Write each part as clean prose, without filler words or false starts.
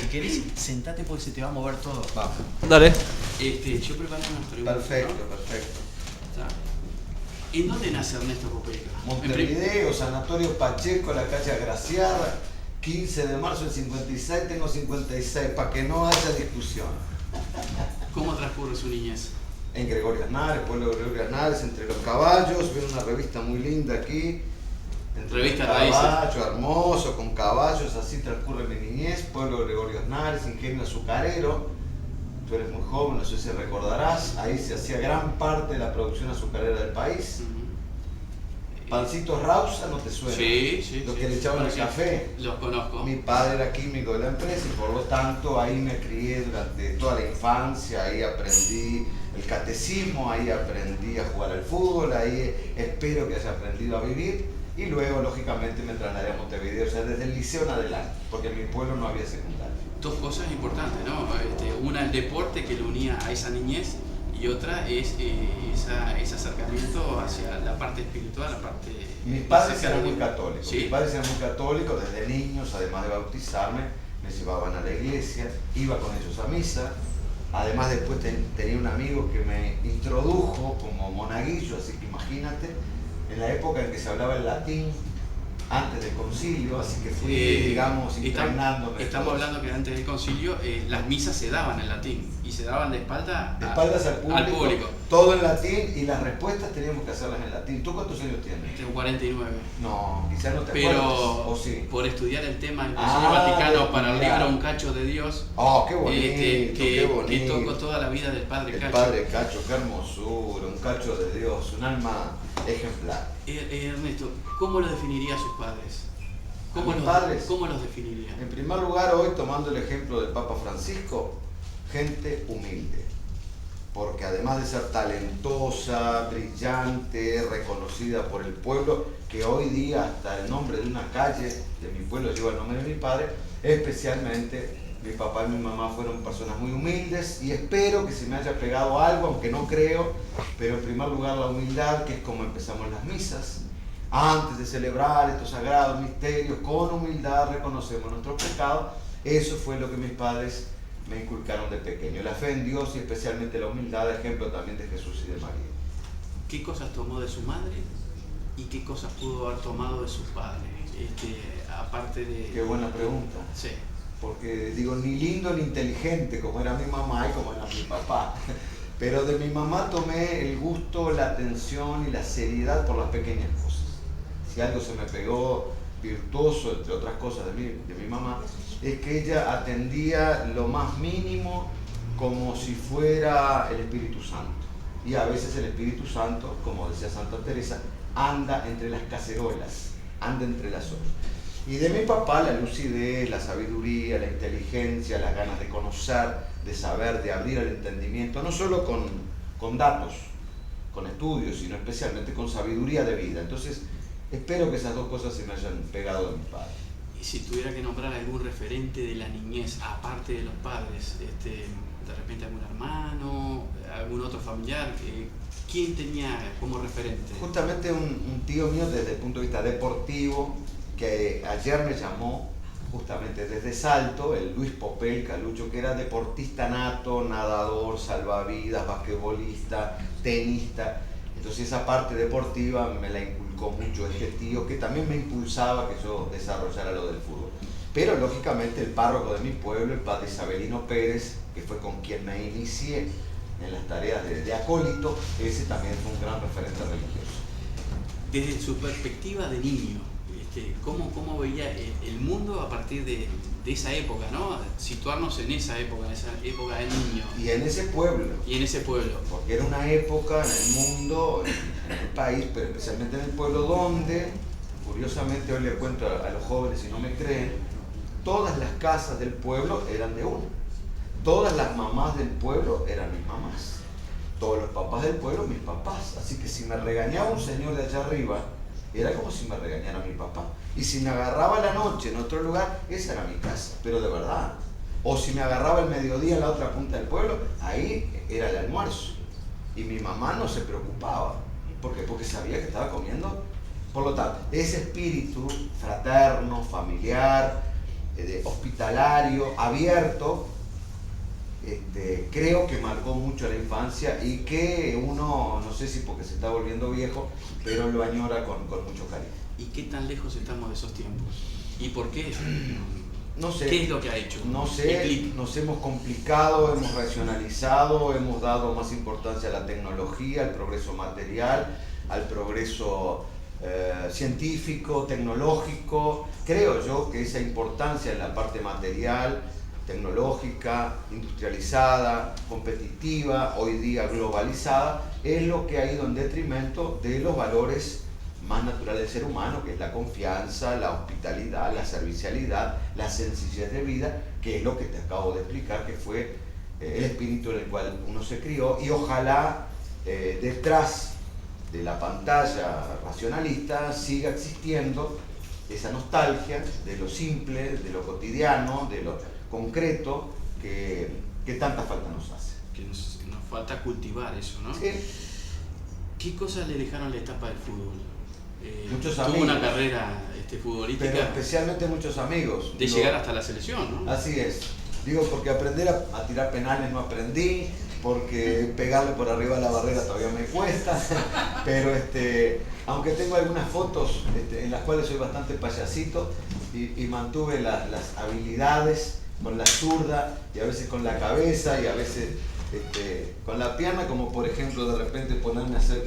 querés, sentate porque se te va a mover todo. Vamos. Dale. Yo preparo unas preguntas. Perfecto, ¿no? perfecto. ¿En dónde nace Ernesto Popelka? Montevideo, Sanatorio Pacheco, la calle Agraciada, 15 de marzo del 56, tengo 56, para que no haya discusión. ¿Cómo transcurre su niñez? En Gregorio Aznares, pueblo de Gregorio Aznares, entre los caballos, viene una revista muy linda aquí. Revista Caballo, hermoso, con caballos, así transcurre mi niñez, pueblo de Gregorio Aznares, ingenio azucarero. Tú eres muy joven, no sé si recordarás, ahí se hacía gran parte de la producción azucarera del país. Pancitos Rausa, ¿no te suena? Sí, sí. Los sí, que le echaban el sí, café. Los conozco. Mi padre era químico de la empresa y por lo tanto ahí me crié durante toda la infancia, ahí aprendí el catecismo, ahí aprendí a jugar al fútbol, ahí espero que haya aprendido a vivir y luego lógicamente me trasladé a Montevideo, o sea desde el liceo en adelante, porque en mi pueblo no había secundaria. Dos cosas importantes, ¿no? Una, el deporte que lo unía a esa niñez y otra es ese acercamiento hacia la parte espiritual, la parte... Mis padres eran muy católicos, ¿Sí? mis padres eran muy católicos desde niños, además de bautizarme, me llevaban a la iglesia, iba con ellos a misa, además después tenía un amigo que me introdujo como monaguillo, así que imagínate, en la época en que se hablaba el latín, antes del concilio, así que fui, digamos, impregnándome. Estamos hablando que antes del concilio las misas se daban en latín y se daban de espaldas al público, todo en latín y las respuestas teníamos que hacerlas en latín. ¿Tú cuántos años tienes? Tengo 49. No, quizás no te acuerdas. Pero ¿O sí? por estudiar el tema del Concilio Vaticano para el libro Un Cacho de Dios, oh, qué bonito, qué bonito. que tocó toda la vida del Padre Cacho. El Padre Cacho, qué hermosura, un cacho de Dios, un alma ejemplar. Ernesto, ¿cómo lo definiría a sus padres? ¿Cómo los definiría? En primer lugar, hoy tomando el ejemplo del Papa Francisco, gente humilde, porque además de ser talentosa, brillante, reconocida por el pueblo, que hoy día hasta el nombre de una calle de mi pueblo lleva el nombre de mi padre, especialmente mi papá y mi mamá fueron personas muy humildes y espero que se me haya pegado algo, aunque no creo, pero en primer lugar la humildad, que es como empezamos las misas. Antes de celebrar estos sagrados misterios, con humildad reconocemos nuestros pecados. Eso fue lo que mis padres me inculcaron de pequeño. La fe en Dios y especialmente la humildad, ejemplo también de Jesús y de María. ¿Qué cosas tomó de su madre y qué cosas pudo haber tomado de sus padres? Aparte de... Qué buena pregunta. Sí. Porque digo, ni lindo ni inteligente como era mi mamá y como era mi papá. Pero de mi mamá tomé el gusto, la atención y la seriedad por las pequeñas cosas. Si algo se me pegó virtuoso, entre otras cosas de mi mamá, es que ella atendía lo más mínimo como si fuera el Espíritu Santo. Y a veces el Espíritu Santo, como decía Santa Teresa, anda entre las cacerolas, anda entre las ollas. Y de mi papá la lucidez, la sabiduría, la inteligencia, las ganas de conocer, de saber, de abrir el entendimiento, no solo con datos, con estudios, sino especialmente con sabiduría de vida. Entonces, espero que esas dos cosas se me hayan pegado de mi padre. Y si tuviera que nombrar algún referente de la niñez, aparte de los padres, de repente algún hermano, algún otro familiar, ¿quién tenía como referente? Justamente un tío mío desde el punto de vista deportivo, que ayer me llamó justamente desde Salto, el Luis Popelka, Lucho, que era deportista nato, nadador, salvavidas, basquetbolista, tenista. Entonces esa parte deportiva me la inculcó mucho este tío, que también me impulsaba que yo desarrollara lo del fútbol. Pero lógicamente el párroco de mi pueblo, el padre Isabelino Pérez, que fue con quien me inicié en las tareas de acólito, ese también fue un gran referente religioso. Desde su perspectiva de niño, ¿cómo veía el mundo a partir de esa época, ¿no? Situarnos en esa época de niño. Y en ese pueblo. Y en ese pueblo. Porque era una época en el mundo, en el país, pero especialmente en el pueblo donde, curiosamente hoy le cuento a los jóvenes si no me creen, todas las casas del pueblo eran de uno. Todas las mamás del pueblo eran mis mamás. Todos los papás del pueblo, mis papás. Así que si me regañaba un señor de allá arriba, era como si me regañara mi papá. Y si me agarraba la noche en otro lugar, esa era mi casa, pero de verdad. O si me agarraba el mediodía en la otra punta del pueblo, ahí era el almuerzo. Y mi mamá no se preocupaba. ¿Por qué? Porque sabía que estaba comiendo. Por lo tanto, ese espíritu fraterno, familiar, hospitalario, abierto, creo que marcó mucho la infancia y que uno, no sé si porque se está volviendo viejo, pero lo añora con mucho cariño. ¿Y qué tan lejos estamos de esos tiempos? ¿Y por qué? No sé. ¿Qué es lo que ha hecho? No sé, nos hemos complicado, hemos racionalizado, hemos dado más importancia a la tecnología, al progreso material, al progreso científico, tecnológico. Creo yo que esa importancia en la parte material, tecnológica, industrializada, competitiva, hoy día globalizada, es lo que ha ido en detrimento de los valores más naturales del ser humano, que es la confianza, la hospitalidad, la servicialidad, la sencillez de vida, que es lo que te acabo de explicar, que fue el espíritu en el cual uno se crió, y ojalá detrás de la pantalla racionalista siga existiendo esa nostalgia de lo simple, de lo cotidiano, de lo concreto, que tanta falta nos hace. Que nos falta cultivar eso, ¿no? Sí. ¿Qué cosas le dejaron la etapa del fútbol? Muchos tuvo amigos. Una carrera futbolística. Pero especialmente muchos amigos. De llegar hasta la selección, ¿no? Así es. Digo, porque aprender a tirar penales no aprendí, porque pegarle por arriba a la barrera todavía me cuesta, pero aunque tengo algunas fotos en las cuales soy bastante payasito y mantuve las habilidades con la zurda y a veces con la cabeza y a veces con la pierna, como por ejemplo de repente ponerme a hacer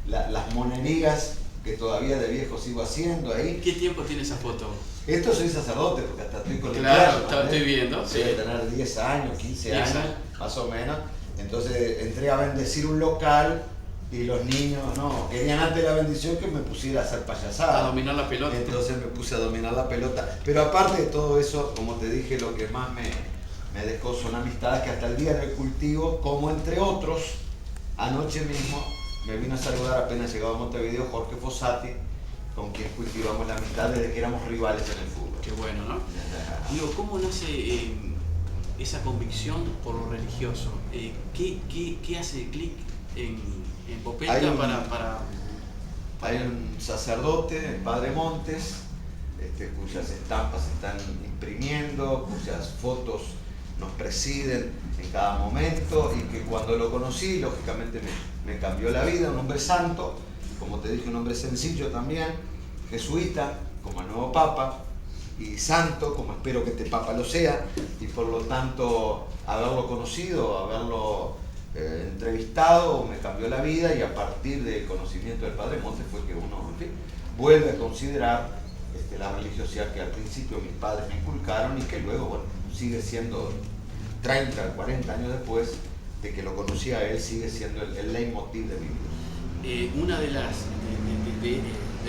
las monerías que todavía de viejo sigo haciendo ahí. ¿Qué tiempo tiene esa foto? Esto soy sacerdote, porque hasta estoy con el Claro, estoy viendo. Sí. Debe tener 10 años, 15 años, más o menos. Entonces entré a bendecir un local y los niños querían antes la bendición que me pusiera a hacer payasada. A dominar la pelota. Entonces me puse a dominar la pelota. Pero aparte de todo eso, como te dije, lo que más me dejó son amistades que hasta el día del cultivo, como entre otros, anoche mismo me vino a saludar apenas llegaba a Montevideo Jorge Fossati, con quien cultivamos la amistad desde que éramos rivales en el fútbol. Qué bueno, ¿no? Digo, ¿cómo nace esa convicción por lo religioso? ¿Qué hace clic en Popelka para...? Hay un sacerdote, el Padre Montes, cuyas estampas se están imprimiendo, cuyas fotos nos presiden en cada momento, y que cuando lo conocí, lógicamente me cambió la vida. Un hombre santo, como te dije, un hombre sencillo también, jesuita, como el nuevo Papa, y santo, como espero que este Papa lo sea, y por lo tanto haberlo conocido, haberlo entrevistado, me cambió la vida, y a partir del conocimiento del Padre Montes fue que uno, en fin, vuelve a considerar la religiosidad que al principio mis padres me inculcaron y que luego, bueno, sigue siendo 30, 40 años después de que lo conocí a él, sigue siendo el leitmotiv de mi vida. Una de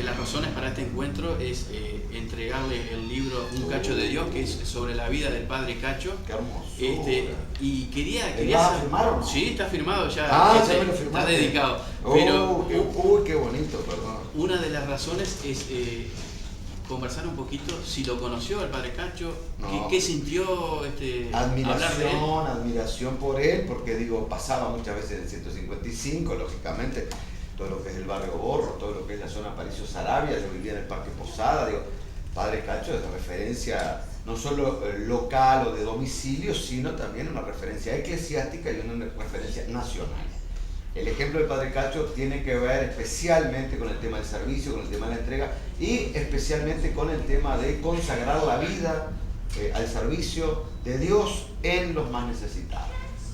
las razones para este encuentro es entregarle el libro Un Cacho de Dios, que es sobre la vida del Padre Cacho. Qué hermoso. Y quería ¿Está firmado o no? Sí, está firmado ya. Ya me lo firmaste. Está dedicado. Pero qué bonito, perdón. Una de las razones es conversar un poquito si lo conoció el Padre Cacho, qué sintió hablar de él. Admiración por él, porque digo, pasaba muchas veces en el 155, lógicamente, todo lo que es el barrio Borro, todo lo que es la zona Paricio Sarabia, yo vivía en el Parque Posada, digo, Padre Cacho es de referencia no solo local o de domicilio, sino también una referencia eclesiástica y una referencia nacional. El ejemplo del Padre Cacho tiene que ver especialmente con el tema del servicio, con el tema de la entrega y especialmente con el tema de consagrar la vida al servicio de Dios en los más necesitados.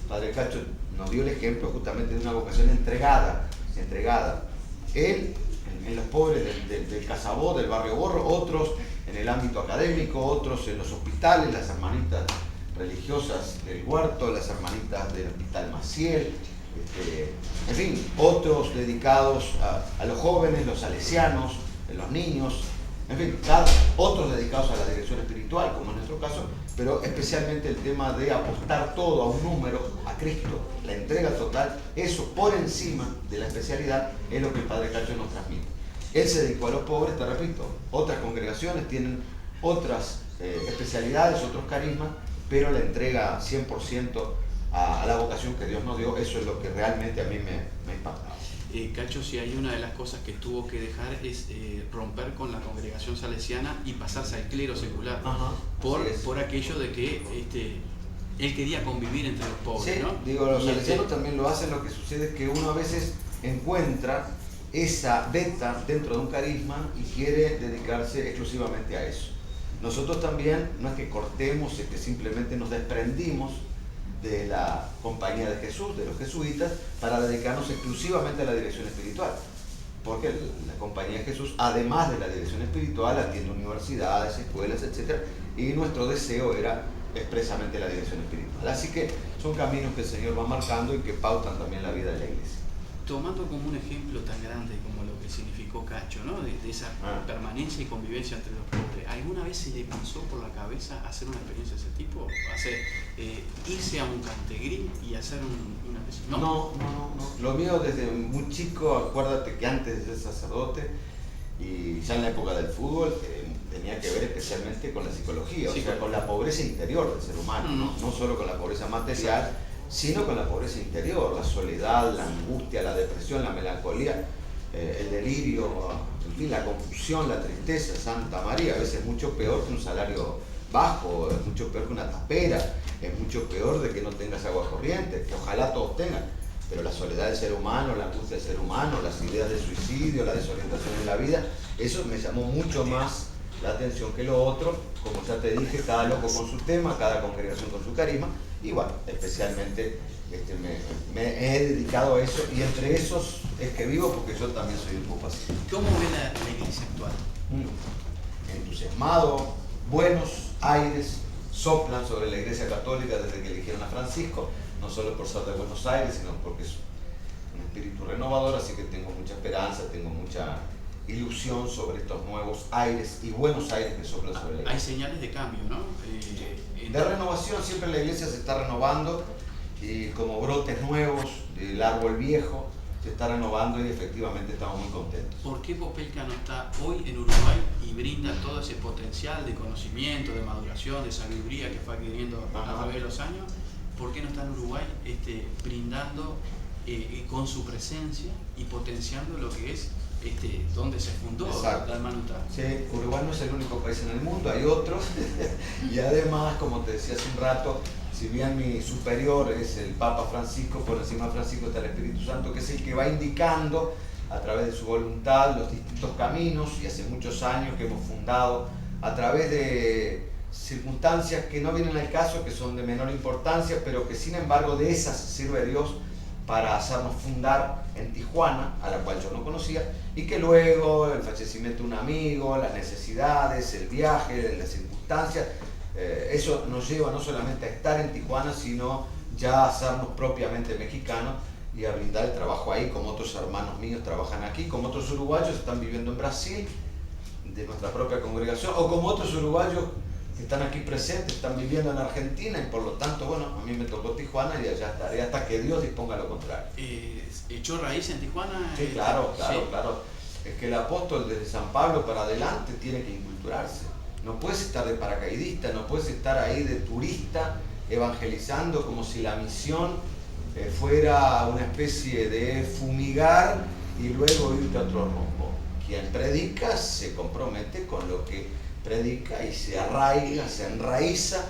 El Padre Cacho nos dio el ejemplo justamente de una vocación entregada. Él en los pobres del Casabó, del barrio Borro, otros en el ámbito académico, otros en los hospitales, las hermanitas religiosas del Huerto, las hermanitas del Hospital Maciel, en fin, otros dedicados a los jóvenes, los salesianos, los niños, en fin, otros dedicados a la dirección espiritual, como en nuestro caso, pero especialmente el tema de apostar todo a un número, a Cristo, la entrega total, eso por encima de la especialidad es lo que el Padre Cacho nos transmite. Él se dedicó a los pobres, te repito, otras congregaciones tienen otras especialidades, otros carismas, pero la entrega 100% a la vocación que Dios nos dio, eso es lo que realmente a mí me ha impactado. Cacho, si hay una de las cosas que tuvo que dejar es romper con la congregación salesiana y pasarse al clero secular. Ajá, por aquello de que él quería convivir entre los pobres, sí, ¿no? digo, los salesianos también lo hacen. Lo que sucede es que uno a veces encuentra esa beta dentro de un carisma y quiere dedicarse exclusivamente a eso. Nosotros también, no es que cortemos, es que simplemente nos desprendimos de la compañía de Jesús, de los jesuitas, para dedicarnos exclusivamente a la dirección espiritual. Porque la compañía de Jesús, además de la dirección espiritual, atiende universidades, escuelas, etc. Y nuestro deseo era expresamente la dirección espiritual. Así que son caminos que el Señor va marcando y que pautan también la vida de la iglesia. Tomando como un ejemplo tan grande como lo que significó Cacho, ¿no? de esa permanencia y convivencia entre los pobres, ¿alguna vez se le pasó por la cabeza hacer una experiencia de ese tipo? Irse a un Cantegrí y hacer una especie? No. Lo mío desde muy chico, acuérdate que antes de ser sacerdote y ya en la época del fútbol, tenía que ver especialmente con la psicología, o sea, con la pobreza interior del ser humano, no solo con la pobreza material, sino con la pobreza interior, la soledad, la angustia, la depresión, la melancolía, el delirio, en fin, la confusión, la tristeza. Santa María, a veces es mucho peor que un salario bajo, es mucho peor que una tapera, es mucho peor de que no tengas agua corriente, que ojalá todos tengan, pero la soledad del ser humano, la angustia del ser humano, las ideas de suicidio, la desorientación en la vida, eso me llamó mucho más la atención que lo otro. Como ya te dije, cada loco con su tema, cada congregación con su carisma, y bueno, especialmente me he dedicado a eso, y entre esos es que vivo, porque yo también soy un poco así. ¿Cómo ve la iglesia actual? Entusiasmado, buenos aires soplan sobre la iglesia católica desde que eligieron a Francisco, no solo por ser de Buenos Aires, sino porque es un espíritu renovador, así que tengo mucha esperanza, tengo mucha ilusión sobre estos nuevos aires y buenos aires que soplan sobre la iglesia. Hay señales de cambio, ¿no? De renovación, siempre la iglesia se está renovando, y como brotes nuevos del árbol viejo se está renovando, y efectivamente estamos muy contentos. ¿Por qué Popelka no está hoy en Uruguay y brinda todo ese potencial de conocimiento, de maduración, de sabiduría que fue adquiriendo a través de los años? ¿Por qué no está en Uruguay brindando con su presencia y potenciando lo que es donde se fundó la hermanutad? Sí, Uruguay no es el único país en el mundo, hay otros. Y además, como te decía hace un rato, si bien mi superior es el Papa Francisco, por encima de Francisco está el Espíritu Santo, que es el que va indicando a través de su voluntad los distintos caminos, y hace muchos años que hemos fundado a través de circunstancias que no vienen al caso, que son de menor importancia, pero que sin embargo de esas sirve Dios para hacernos fundar en Tijuana, a la cual yo no conocía, y que luego el fallecimiento de un amigo, las necesidades, el viaje, las circunstancias, eso nos lleva no solamente a estar en Tijuana, sino ya a hacernos propiamente mexicanos y a brindar el trabajo ahí, como otros hermanos míos trabajan aquí, como otros uruguayos están viviendo en Brasil, de nuestra propia congregación, o como otros uruguayos que están aquí presentes, están viviendo en Argentina, y por lo tanto, bueno, a mí me tocó Tijuana y allá estaré hasta que Dios disponga lo contrario. ¿Echó raíz en Tijuana? Sí, claro. Es que el apóstol desde San Pablo para adelante tiene que inculturarse. No puedes estar de paracaidista, no puedes estar ahí de turista evangelizando como si la misión fuera una especie de fumigar y luego irte a otro rumbo. Quien predica se compromete con lo que predica y se arraiga, se enraiza,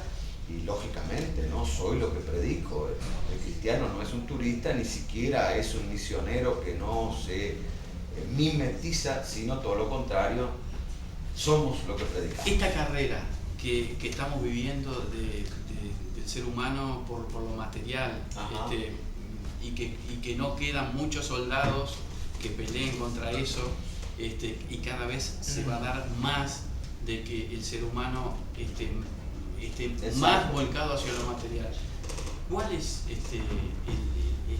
y lógicamente no soy lo que predico. El cristiano no es un turista, ni siquiera es un misionero que no se mimetiza, sino todo lo contrario, somos lo que predicamos. Esta carrera que estamos viviendo del ser humano por lo material, y que no quedan muchos soldados que peleen contra eso, y cada vez se va a dar más de que el ser humano esté más volcado hacia lo material. ¿Cuál es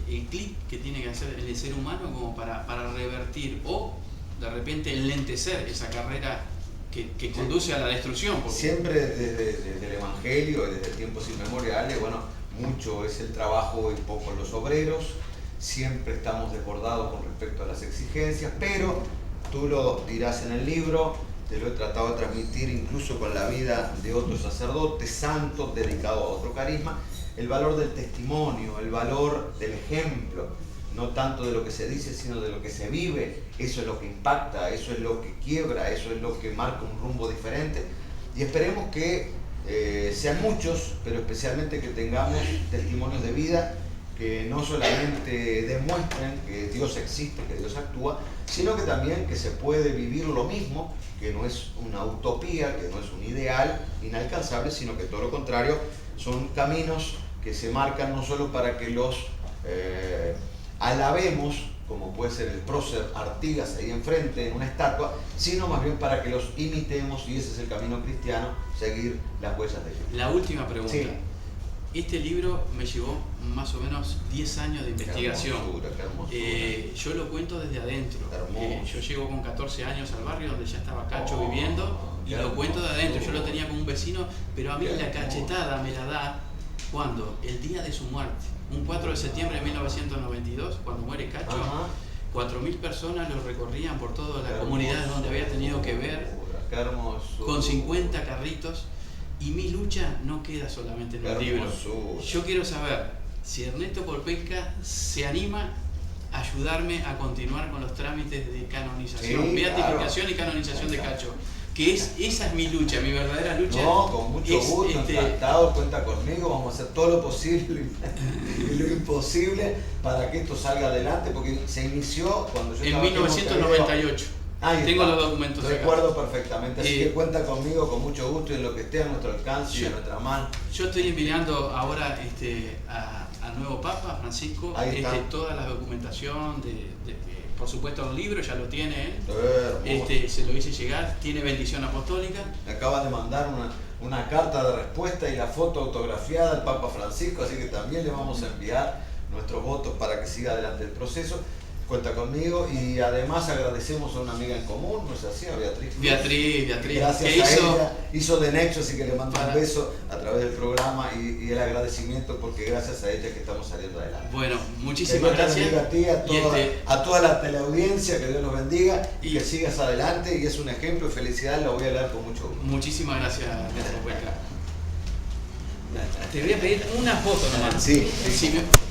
el clic que tiene que hacer el ser humano como para revertir o de repente enlentecer esa carrera que conduce a la destrucción? Porque siempre desde el Evangelio y desde tiempos inmemoriales, bueno, mucho es el trabajo y poco los obreros. Siempre estamos desbordados con respecto a las exigencias, pero tú lo dirás en el libro, te lo he tratado de transmitir incluso con la vida de otros sacerdotes santos dedicados a otro carisma, el valor del testimonio, el valor del ejemplo. no tanto de lo que se dice, sino de lo que se vive. Eso es lo que impacta, eso es lo que quiebra, eso es lo que marca un rumbo diferente. Y esperemos que sean muchos, pero especialmente que tengamos testimonios de vida que no solamente demuestren que Dios existe, que Dios actúa, sino que también que se puede vivir lo mismo, que no es una utopía, que no es un ideal inalcanzable, sino que todo lo contrario, son caminos que se marcan no solo para que los alabemos, como puede ser el prócer Artigas ahí enfrente en una estatua, sino más bien para que los imitemos, y ese es el camino cristiano, seguir las huellas de Cristo. La última pregunta. Sí. Este libro me llevó más o menos 10 años de investigación. Qué hermosura. Yo lo cuento desde adentro. Yo llego con 14 años al barrio donde ya estaba Cacho viviendo, y lo cuento de adentro. Yo lo tenía con un vecino, pero a mí la cachetada me la da cuando el día de su muerte, un 4 de septiembre de 1992, cuando muere Cacho, 4.000 personas lo recorrían por toda la comunidad donde había tenido que ver, con 50 carritos. Y mi lucha no queda solamente en el libro. Yo quiero saber si Ernesto Polpenca se anima a ayudarme a continuar con los trámites de canonización, beatificación y canonización de Cacho. Que esa es mi lucha, mi verdadera lucha. No, con mucho gusto, encantado, cuenta conmigo, vamos a hacer todo lo posible y lo imposible para que esto salga adelante, porque se inició cuando yo en 1998. Tengo los documentos. Recuerdo perfectamente, así que cuenta conmigo con mucho gusto y en lo que esté a nuestro alcance y a nuestra mano. Yo estoy enviando ahora al nuevo Papa Francisco toda la documentación por supuesto el libro ya lo tiene él, se lo hice llegar, tiene bendición apostólica. Me acaba de mandar una carta de respuesta y la foto autografiada del Papa Francisco, así que también le vamos a enviar nuestros votos para que siga adelante el proceso. Cuenta conmigo, y además agradecemos a una amiga en común, ¿no es así? A Beatriz. Beatriz. Gracias a ella, hizo de nexo, así que le mando un beso a través del programa y el agradecimiento, porque gracias a ella que estamos saliendo adelante. Bueno, muchísimas gracias. A ti, a toda la teleaudiencia, que Dios los bendiga y que sigas adelante, y es un ejemplo de felicidad, lo voy a leer con mucho gusto. Muchísimas gracias, Ernesto Polpenca. Te voy a pedir una foto nomás. Sí.